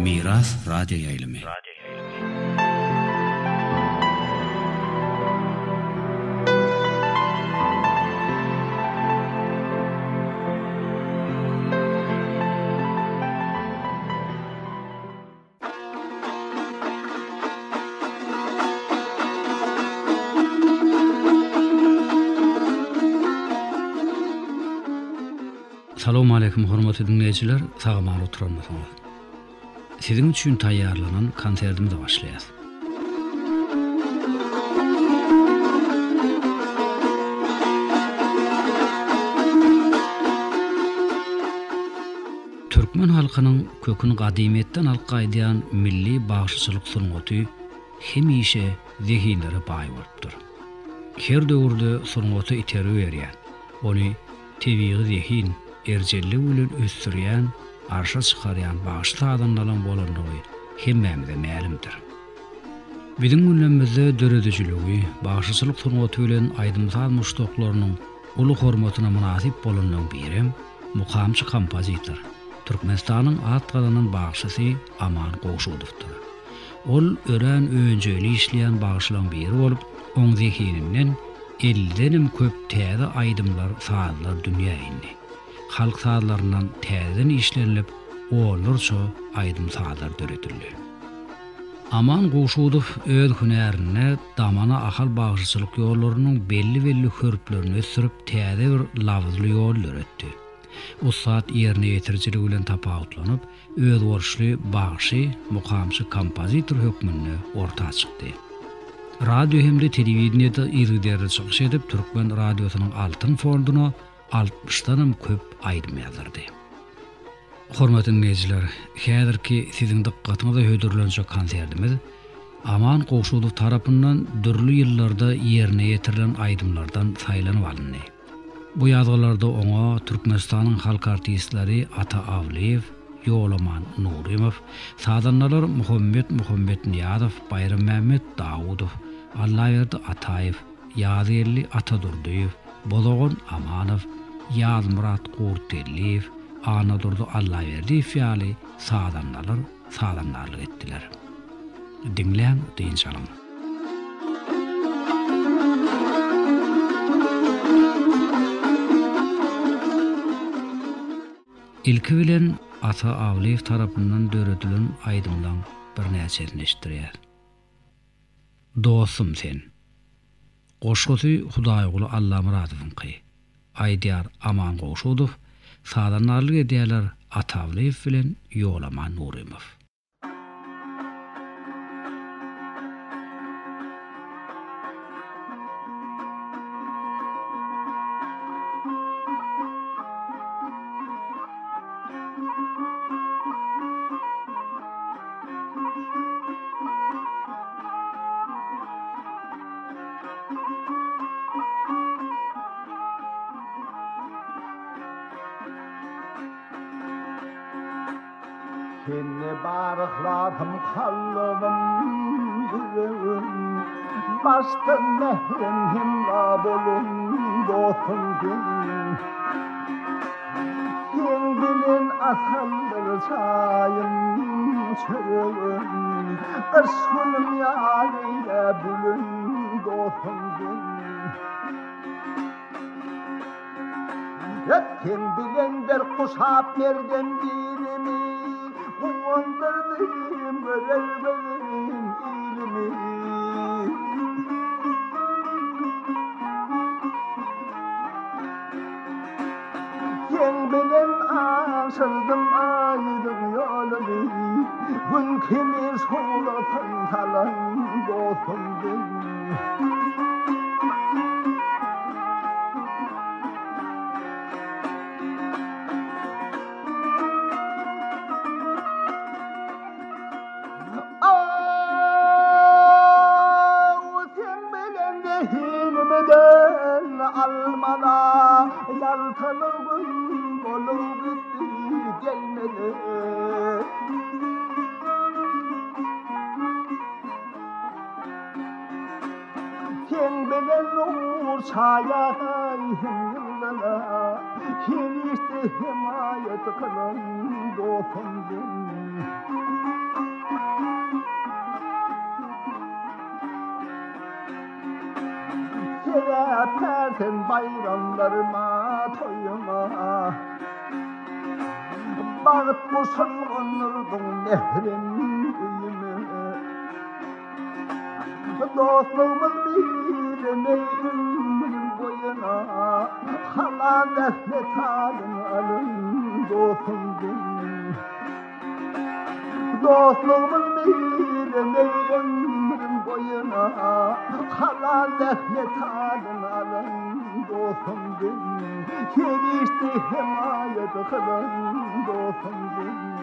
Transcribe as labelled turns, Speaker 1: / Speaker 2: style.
Speaker 1: Miras radyo yayılımı. Assalamu alaikum hormatly dinleyijiler, sagamaly oturanmasyňyz. Siziň üçin taýýarlanan konsertimiz başlaýar. Türkmen halkynyň köküni gadimetden alqaýdyan milli bagşyçylyk sungaty hemişe zehinlere baý bolupdyr. Her döwürde sungaty iteri berýän, ony tebiği zehin erjellik bilen ösdürýän, arşa çykarýan bagşly adamlaryň bolandygy hemmemize mälimdir. Biziň gündemimizde döredijiligi, bagşyçylyk sungaty bilen aýdymsal muşdoklarynyň uly hormatyna munasip bolanyň biri mukamçy kompozitor, Türkmenistanyň atgalanan bagşysy Aman Goşudowdur. Ol örän öňjeli işleýän bagşylaryň biri bolup, oň zehininden 50-den köp täze aýdymlar sazlar dünýä indi. Halk sazlaryndan täzeden işlenilip, olurça aýdym sazlar döredildi. Aman Goşudow öz hünärine damana ahal bagşyçylyk ýollarynyň belli hörplerini ösürip täze bir lawzly ýol öğretdi. O saat ýerine ýetirjiligi bilen tapawutlanyp, öz borçly bagşy, mukamçy kompozitor hökmünde ortağa çykdy. Radio hemde telewizionyada ýerlerde çykyş edip Türkmen radiosynyň altyn fonduny 60-dan köp aýdym ýazardy. Hormatly dinleyijiler, häzirki siziň dikkatiňize hödürlenýän konsertimiz Aman Goşudow tarapyndan dürli ýyllarda ýerine ýetirilen aýdymlardan saýlanyp alyndy. Bu ýazgylarda oňa Türkmenistanyň halk artistleri Ata Awliýew, Ýolaman Nurymow, sazanlar Muhammed Niýazow, Bayram Mehmet Dawudow, Allaýerdi Ataýew, Ýazyrly Atadurdiýew, Bozogon Amanow, Ýazmurat Gurtelliýew, Anadurdy Allaýerdi ýaly sazanlarlyk etdiler. Dinleýän diýinçalyň. İlki bilen Ata Awliýew tarapyndan döredilen aýdymlaryň bir näçesini eşitdirýär. Dostum sen. Goşgusy Hudaýaguly Allah Muradowyňky. Aýdýar Aman Goşudow, sazanlarlyk edýärler Ata Awliýew bilen Ýolaman Nurymow.
Speaker 2: Seni barıkladım kallım yüreğim, başta mehrin himla bolun dostum gün. Sen bilin asaldır çayım çöreğim, kış günüm yâriyle bülün dostum gün. Sen bilin bir kuşap nereden birimi, Kuvandırdım görevlerin ilmi. Sen bilen aşırdım aydın yolunu, gün kimi soğulatın talan dostumdun. Almada yaltanıgın olup gitti gelmedi. Sen Hele nur çayana yıllana Her işte himayet kılan dostumdun Seversen bayramlarıma toyuma Bağıt bu sırgınırdın mehrim üyümü Dostluğumuz birine ömrüm boyuna Hala rahmet alın dostumdun Dostluğumuz birine ömrüm boyuna Hala rahmet alın dostumdun Her işte himayet kılan dostumdun